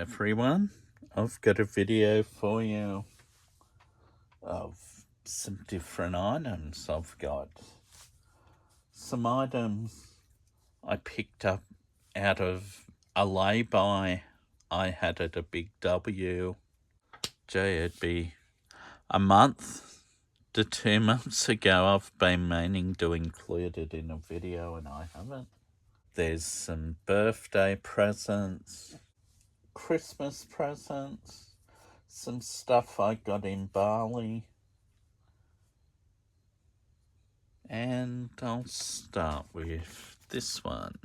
everyone, I've got a video for you of some different items. I've got some items I picked up out of a lay-by I had at a Big W. Gee, it'd be a month to 2 months ago. I've been meaning to include it in a video and I haven't. There's some birthday presents, Christmas presents, some stuff I got in Bali, and I'll start with this one.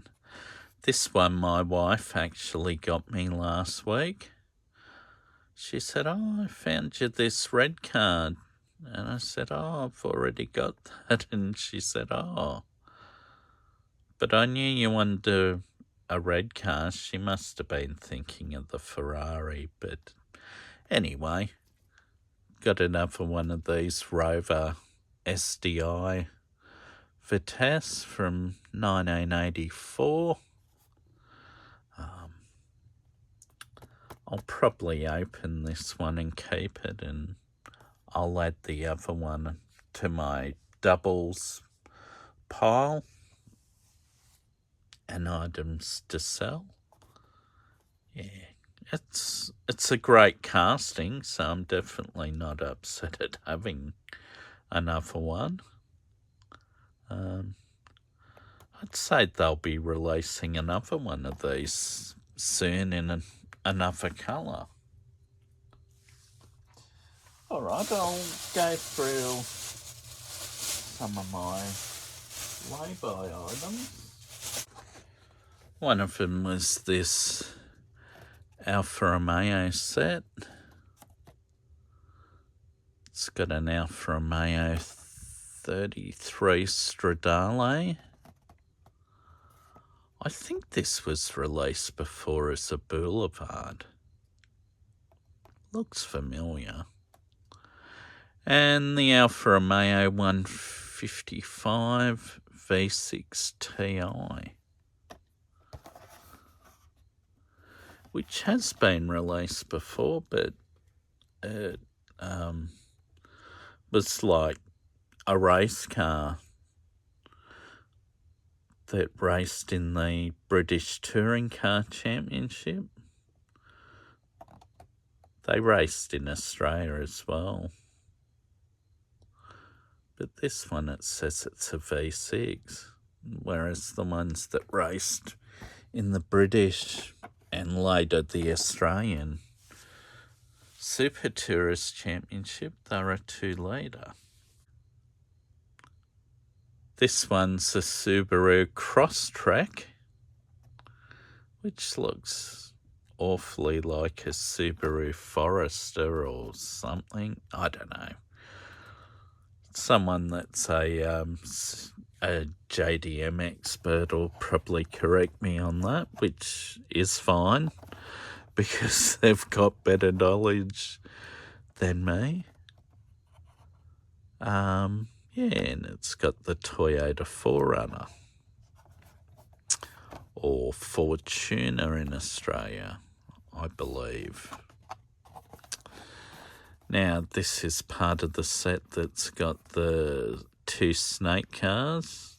This one my wife actually got me last week. She said, "Oh, I found you this red card." And I said, "Oh, I've already got that." And she said, "Oh, but I knew you wanted a red car." She must have been thinking of the Ferrari, but anyway, got another one of these Rover SDI Vitesse from 1984. I'll probably open this one and keep it, and I'll add the other one to my doubles pile and items to sell. Yeah, it's a great casting, so I'm definitely not upset at having another one. I'd say they'll be releasing another one of these soon in another colour. Alright, I'll go through some of my lay-by items. One of them was this Alfa Romeo set. It's got an Alfa Romeo 33 Stradale. I think this was released before as a Boulevard. Looks familiar. And the Alfa Romeo 155 V6 Ti, which has been released before, but it was like a race car that raced in the British Touring Car Championship. They raced in Australia as well. But this one, it says it's a V6, whereas the ones that raced in the British and later the Australian Super Tourist Championship, they're a 2-litre. This one's a Subaru Crosstrek, which looks awfully like a Subaru Forester or something. I don't know. Someone that's a JDM expert will probably correct me on that, which is fine because they've got better knowledge than me. Yeah, and it's got the Toyota 4Runner, or Fortuner in Australia, I believe. Now, this is part of the set that's got the 2 snake cars,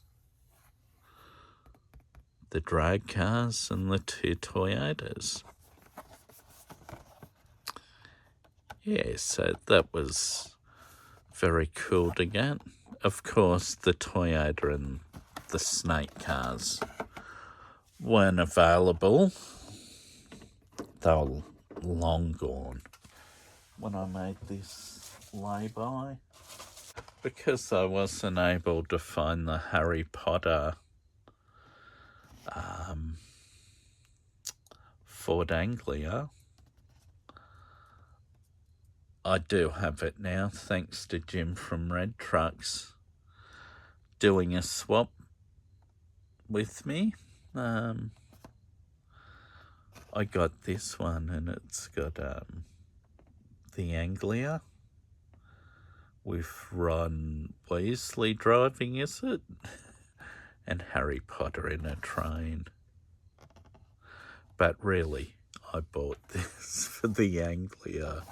the drag cars, and the 2 Toyotas. Yeah, so that was very cool to get. Of course, the Toyota and the snake cars weren't available. They were long gone when I made this lay-by, because I wasn't able to find the Harry Potter Ford Anglia. I do have it now, thanks to Jim from Red Trucks doing a swap with me. I got this one, and it's got the Anglia with Ron Weasley driving, is it? And Harry Potter in a train. But really, I bought this for the Anglia.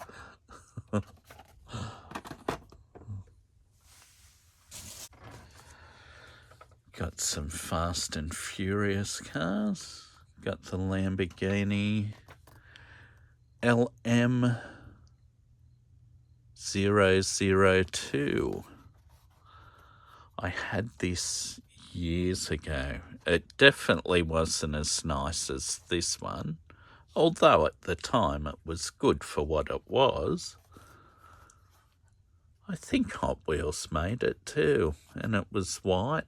Got some Fast and Furious cars. Got the Lamborghini LM002. I had this years ago. It definitely wasn't as nice as this one, although at the time it was good for what it was. I think Hot Wheels made it too, and it was white.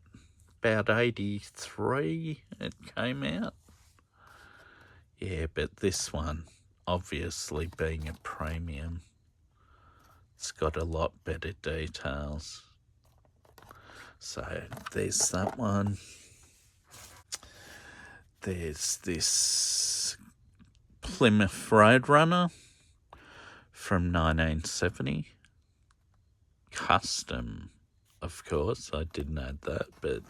About 83 it came out. Yeah, but this one, obviously being a premium, it's got a lot better details. So there's that one. There's this Plymouth Roadrunner from 1970. Custom, of course. I didn't add that, but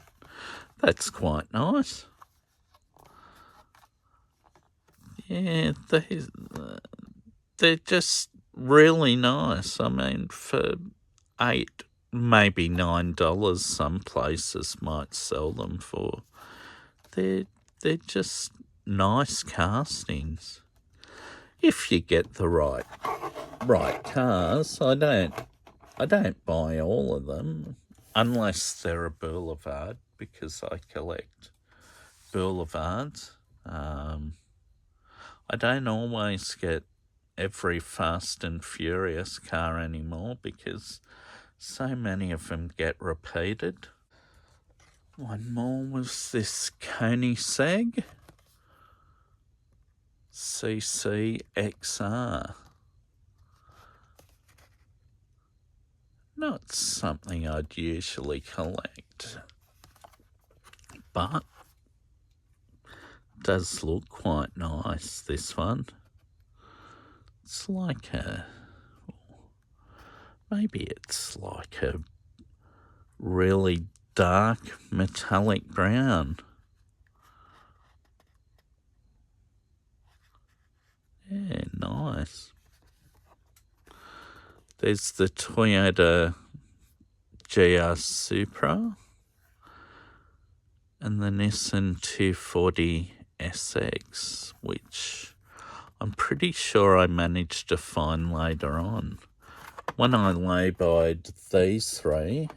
that's quite nice. Yeah, they're just really nice. I mean, for $8, maybe $9, some places might sell them for. They're just nice castings. If you get the right cars. I don't buy all of them unless they're a boulevard, because I collect boulevards. I don't always get every Fast and Furious car anymore because so many of them get repeated. One more was this Koenigsegg CCXR. Not something I'd usually collect, but does look quite nice, this one. It's like maybe it's like a really dark metallic brown. Yeah, nice. There's the Toyota GR Supra and the Nissan 240 SX, which I'm pretty sure I managed to find later on. When I lay-byed these three,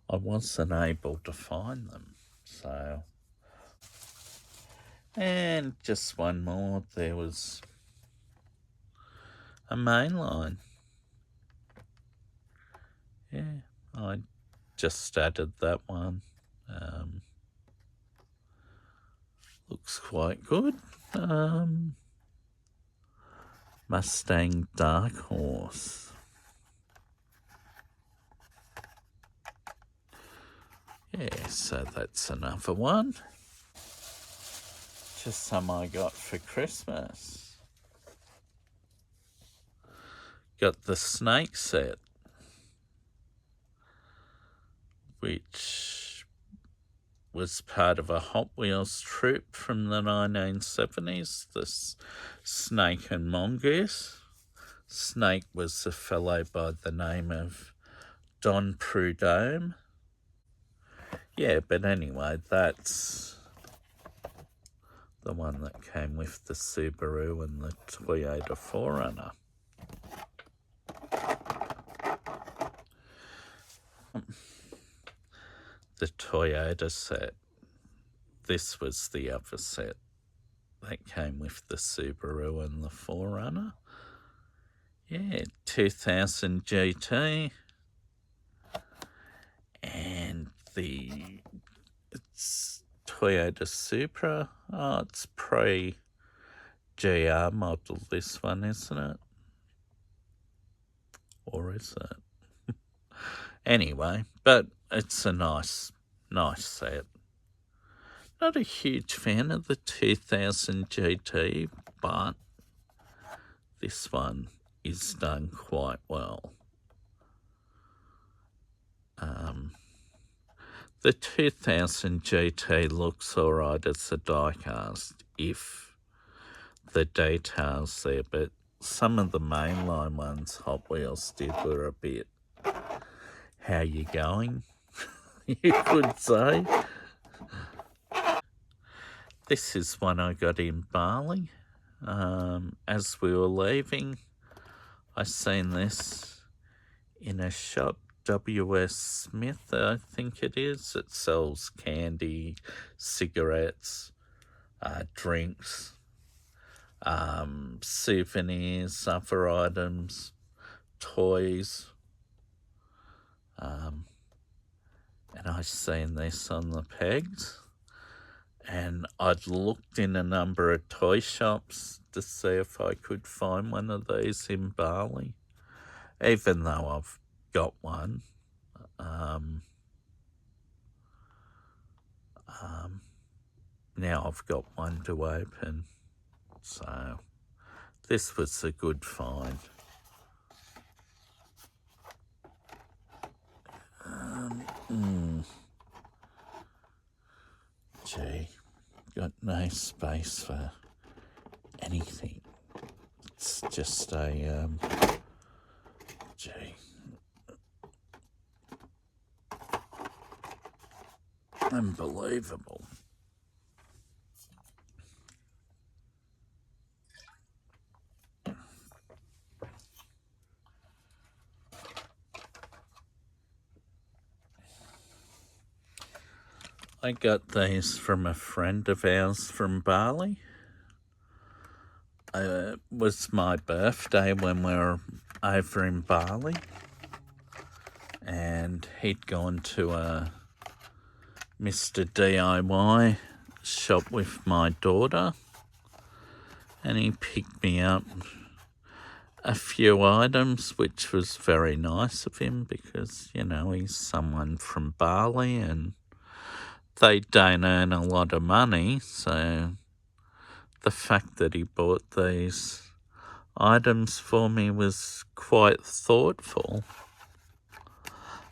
I wasn't able to find them. So, and just one more, there was a mainline. Yeah, I just added that one. Looks quite good. Mustang Dark Horse. Yeah, so that's another one. Just some I got for Christmas. Got the Snake set, which was part of a Hot Wheels troupe from the 1970s, the Snake and Mongoose. Snake was a fellow by the name of Don Prudhomme. Yeah, but anyway, that's the one that came with the Subaru and the Toyota 4Runner. The Toyota set. This was the other set that came with the Subaru and the 4Runner. Yeah, 2000 GT. And it's Toyota Supra. Oh, it's pre-GR model, this one, isn't it? Or is it? Anyway, but it's a nice set. Not a huge fan of the 2000 GT, but this one is done quite well. The 2000 GT looks alright as a diecast if the details there, but some of the mainline ones Hot Wheels did were a bit, how you going, you could say. This is one I got in Bali. As we were leaving, I seen this in a shop, W.S. Smith, I think it is. It sells candy, cigarettes, drinks, souvenirs, other items, toys. And I seen this on the pegs. And I'd looked in a number of toy shops to see if I could find one of these in Bali, even though I've got one. Now I've got one to open, so this was a good find. Gee, got no space for anything. It's just a, gee. Unbelievable. I got these from a friend of ours from Bali. It was my birthday when we were over in Bali, and he'd gone to a Mr. DIY shop with my daughter, and he picked me up a few items, which was very nice of him because, you know, he's someone from Bali and they don't earn a lot of money, so the fact that he bought these items for me was quite thoughtful.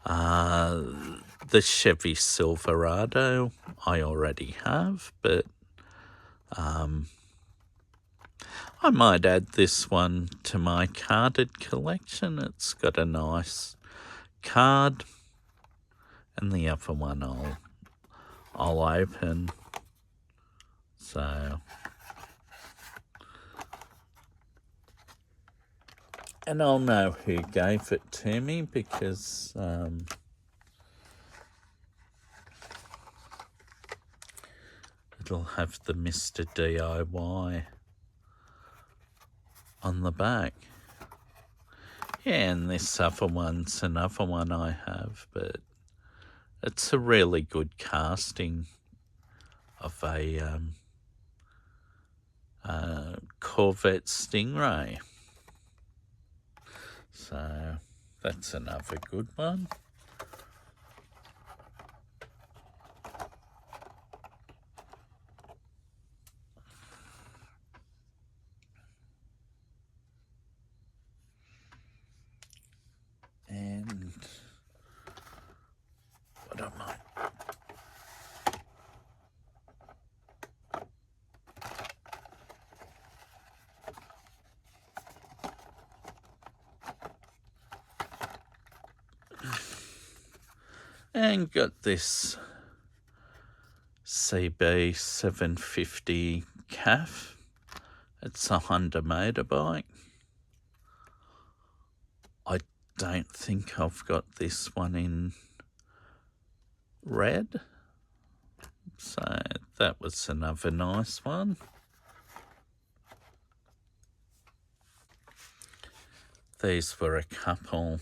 The Chevy Silverado I already have, but I might add this one to my carded collection. It's got a nice card, and the other one I'll open. So, and I'll know who gave it to me because it'll have the Mr. DIY on the back. Yeah, and this other one's another one I have, but it's a really good casting of a Corvette Stingray. So that's another good one. And what am I? And got this CB 750 CAF. It's a Honda motorbike. I don't think I've got this one in red. So that was another nice one. These were a couple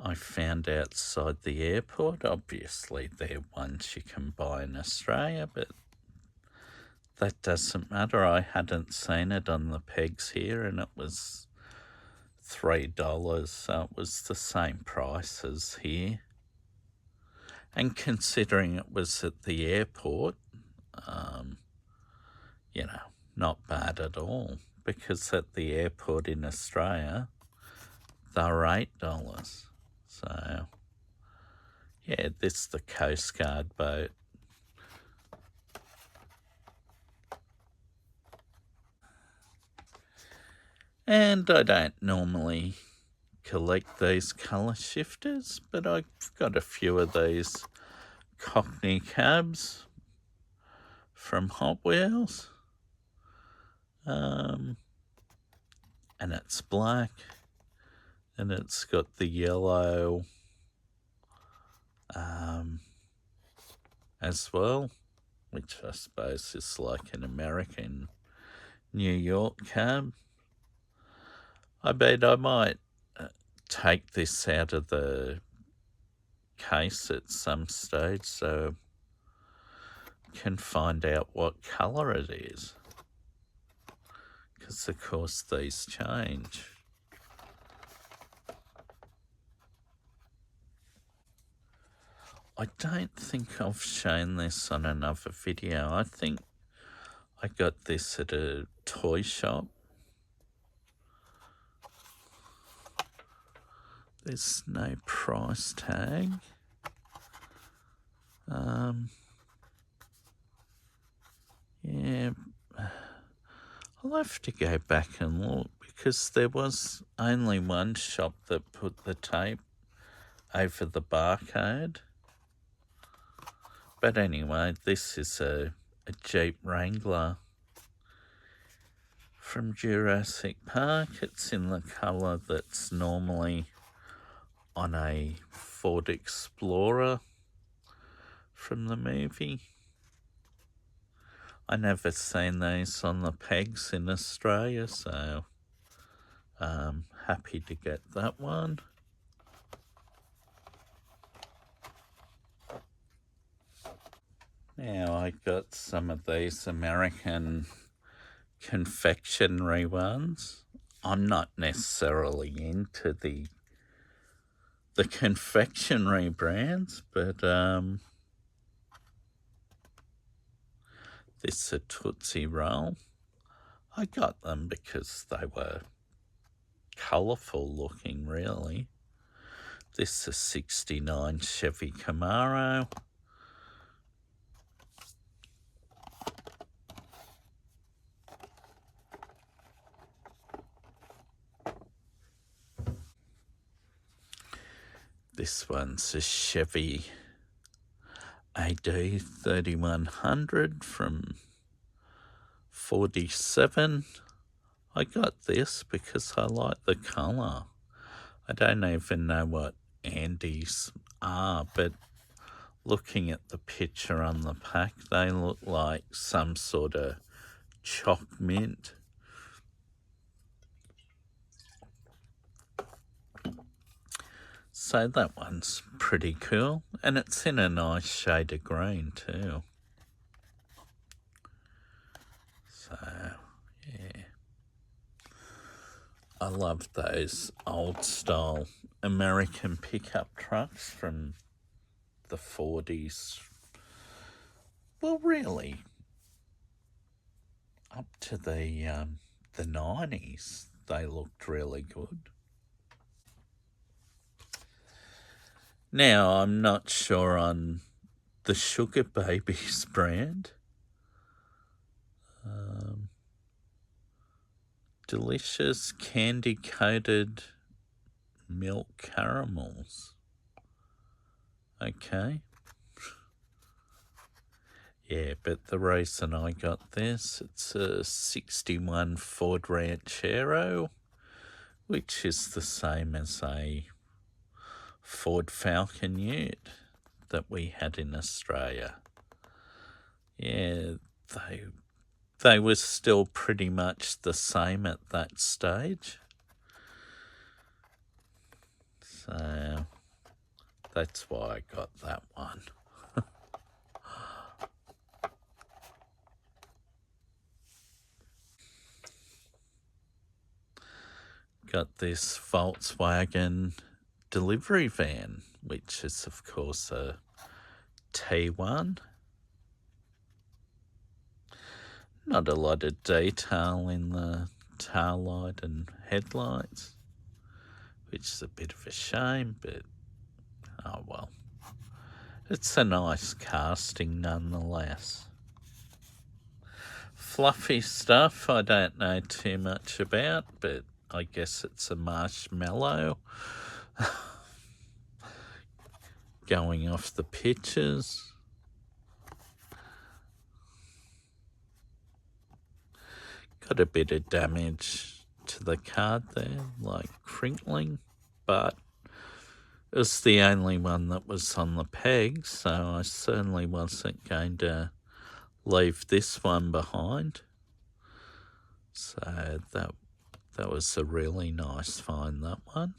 I found outside the airport. Obviously, they're ones you can buy in Australia, but that doesn't matter. I hadn't seen it on the pegs here, and it was $3, so it was the same price as here. And considering it was at the airport, you know, not bad at all, because at the airport in Australia, they're $8. So, yeah, this is the Coast Guard boat. And I don't normally collect these colour shifters, but I've got a few of these Cockney cabs from Hot Wheels. And it's black, and it's got the yellow as well, which I suppose is like an American New York cab. I bet I might take this out of the case at some stage so I can find out what colour it is. Because, of course, these change. I don't think I've shown this on another video. I think I got this at a toy shop. There's no price tag. Yeah, I'll have to go back and look because there was only one shop that put the tape over the barcode. But anyway, this is a Jeep Wrangler from Jurassic Park. It's in the colour that's normally on a Ford Explorer from the movie. I never seen these on the pegs in Australia, so I'm happy to get that one. Now I got some of these American confectionery ones. I'm not necessarily into the confectionery brands, but this is a Tootsie Roll. I got them because they were colourful looking, really. This is a 69 Chevy Camaro. This one's a Chevy AD 3100 from 47. I got this because I like the colour. I don't even know what Andes are, but looking at the picture on the pack, they look like some sort of choc mint. So that one's pretty cool, and it's in a nice shade of green too. So, yeah. I love those old style American pickup trucks from the 40s. Well, really, up to the 90s, they looked really good. Now, I'm not sure on the Sugar Babies brand. Delicious candy-coated milk caramels. Okay. Yeah, but the reason I got this, it's a 61 Ford Ranchero, which is the same as a Ford Falcon Ute that we had in Australia. Yeah, they were still pretty much the same at that stage. So that's why I got that one. Got this Volkswagen delivery van, which is of course a T1. Not a lot of detail in the tail light and headlights, which is a bit of a shame, but oh well. It's a nice casting nonetheless. Fluffy stuff I don't know too much about, but I guess it's a marshmallow going off the pictures. Got a bit of damage to the card there, like crinkling, but it was the only one that was on the peg, so I certainly wasn't going to leave this one behind. So that was a really nice find, that one.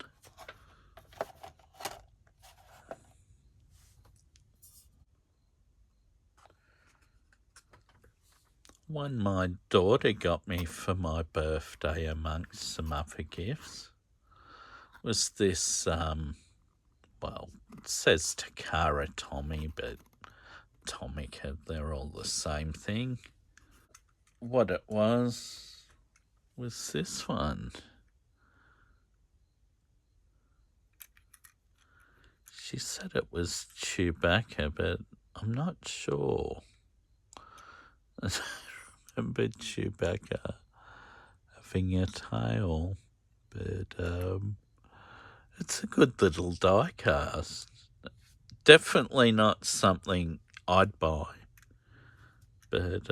One my daughter got me for my birthday amongst some other gifts was this, well, it says Takara Tommy, but Tomica, they're all the same thing. What it was this one. She said it was Chewbacca, but I'm not sure. I remember Chewbacca having a tail, but it's a good little die cast. Definitely not something I'd buy, but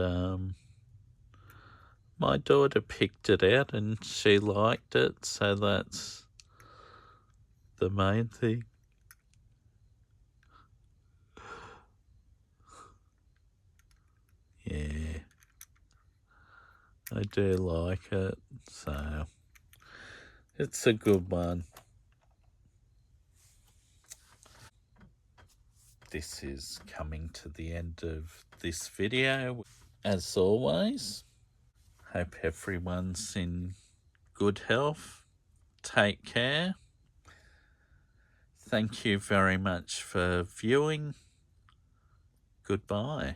my daughter picked it out and she liked it, so that's the main thing. Yeah, I do like it, so it's a good one. This is coming to the end of this video. As always, hope everyone's in good health. Take care. Thank you very much for viewing. Goodbye.